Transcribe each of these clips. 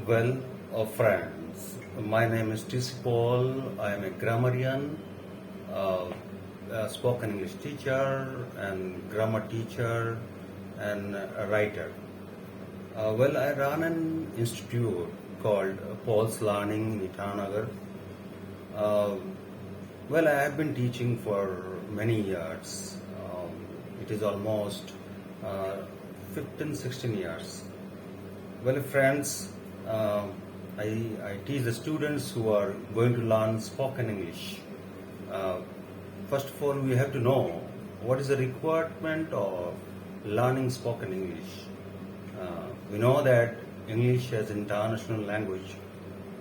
Well, friends, my name is T.C Paul. I am a grammarian, a spoken English teacher, and grammar teacher, and a writer. I run an institute called PAUL'S LEARING in Nagar. I have been teaching for many years. It is almost 15, 16 years. Well, friends, I teach the students who are going to learn spoken English. First of all, we have to know what is the requirement of learning spoken English. We know that English is an international language,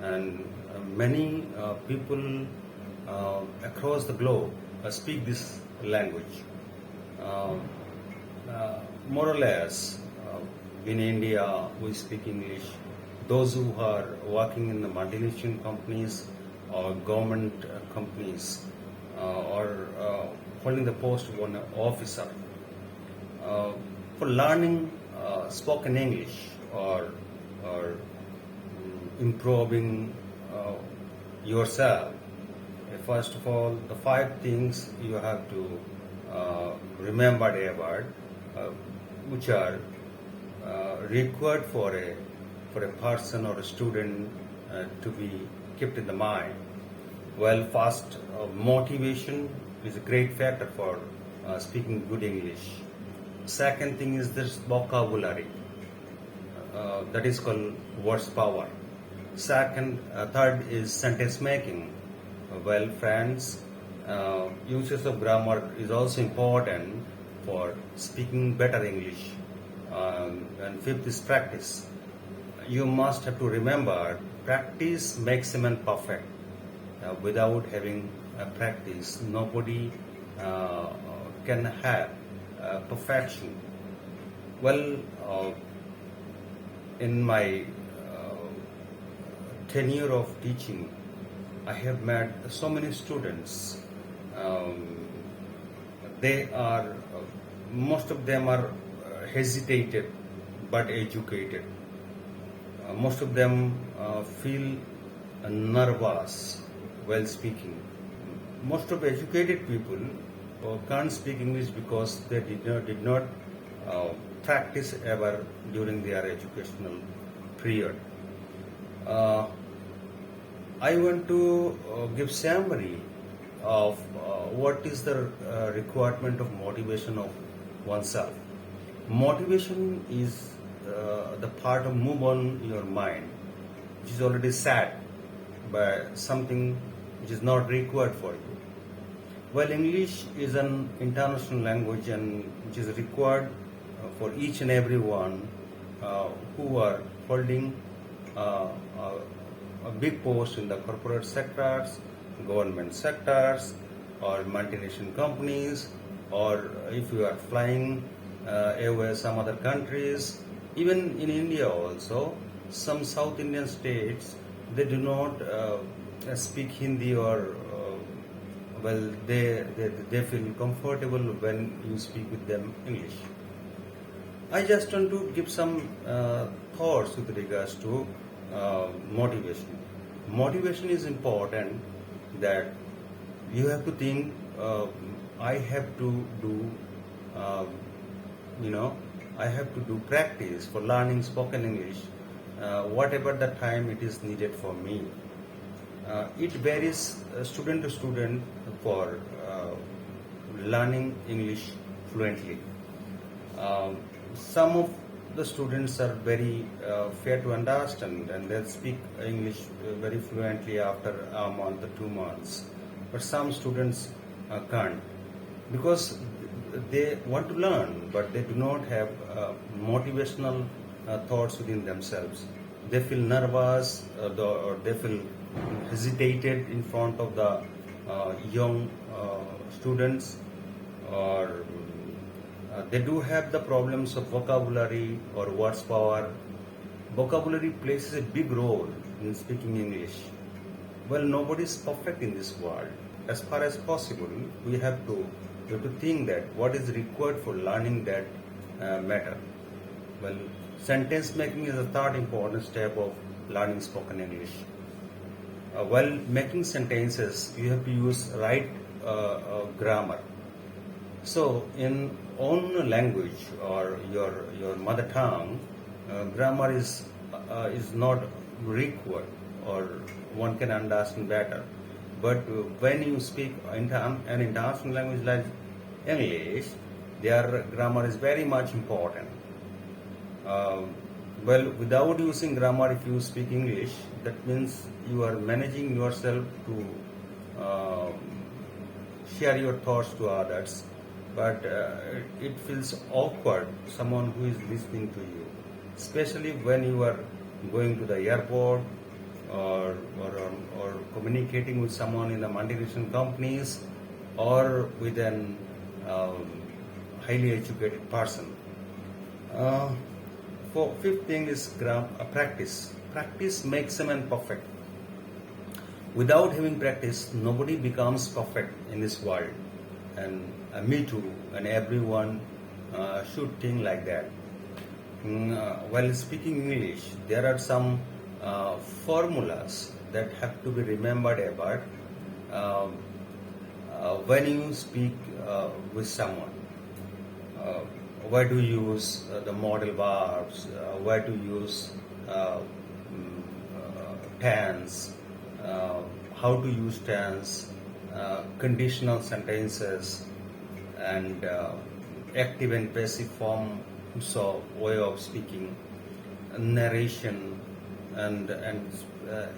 and many people across the globe speak this language. More or less, in India, we speak English. Those who are working in the multinational companies or government companies or holding the post of an officer, for learning spoken English or improving yourself, first of all, the 5 things you have to remember about, which are required for a person or a student to be kept in the mind. Well, first, motivation is a great factor for speaking good English. Second thing is this vocabulary, that is called words power. Third is sentence making. Well, friends, uses of grammar is also important for speaking better English. And fifth is practice. You must have to remember, practice makes a man perfect. Without having practice, nobody can have perfection. Well, in my tenure of teaching, I have met so many students. Most of them are hesitated but educated. Most of them feel nervous while speaking. Most of educated people can't speak English because they did not practice ever during their educational period. I want to give summary of what is the requirement of motivation of oneself. Motivation is the part of move on your mind, which is already set by something which is not required for you. Well, English is an international language and which is required for each and every one who are holding a big post in the corporate sectors, government sectors, or multinational companies, or if you are flying away some other countries. Even in India also, some South Indian states, they do not speak Hindi or they feel comfortable when you speak with them English. I just want to give some thoughts with regards to motivation. Motivation is important, that you have to think, I have to do I have to do practice for learning spoken English, whatever the time it is needed for me. It varies student to student for learning English fluently. Some of the students are very fair to understand and they'll speak English very fluently after a month or 2 months. But some students can't, because they want to learn, but they do not have motivational thoughts within themselves. They feel nervous or they feel hesitated in front of the young students, or they do have the problems of vocabulary or words power. Vocabulary plays a big role in speaking English. Well, nobody is perfect in this world. As far as possible, we have to think that what is required for learning that matter. Well, sentence making is the third important step of learning spoken English. While making sentences, you have to use right grammar. So, in own language or your mother tongue, grammar is not required, or one can understand better. But when you speak an international language like English, their grammar is very much important. Well, without using grammar, if you speak English, that means you are managing yourself to share your thoughts to others, but it feels awkward, someone who is listening to you, especially when you are going to the airport or communicating with someone in the multinational companies or with an highly educated person. For fifth thing is practice. Practice makes a man perfect. Without having practice, nobody becomes perfect in this world, and me too, and everyone should think like that. While speaking English, there are some formulas that have to be remembered about when you speak with someone. Where to use the modal verbs, where to use tense, how to use tense, conditional sentences, and active and passive form, so way of speaking, narration, and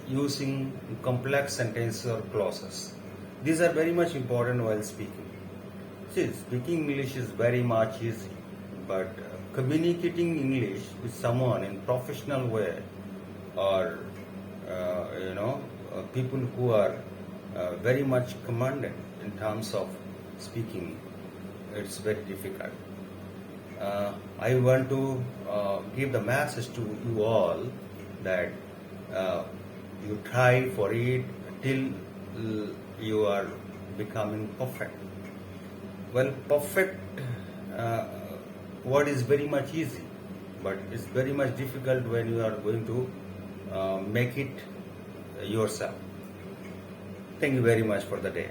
using complex sentences or clauses. These are very much important while speaking. See, speaking English is very much easy, but communicating English with someone in professional way, or people who are very much commanded in terms of speaking, it's very difficult. I want to give the message to you all that you try for it till you are becoming perfect. Well, perfect word is very much easy, but it's very much difficult when you are going to make it yourself. Thank you very much for the day.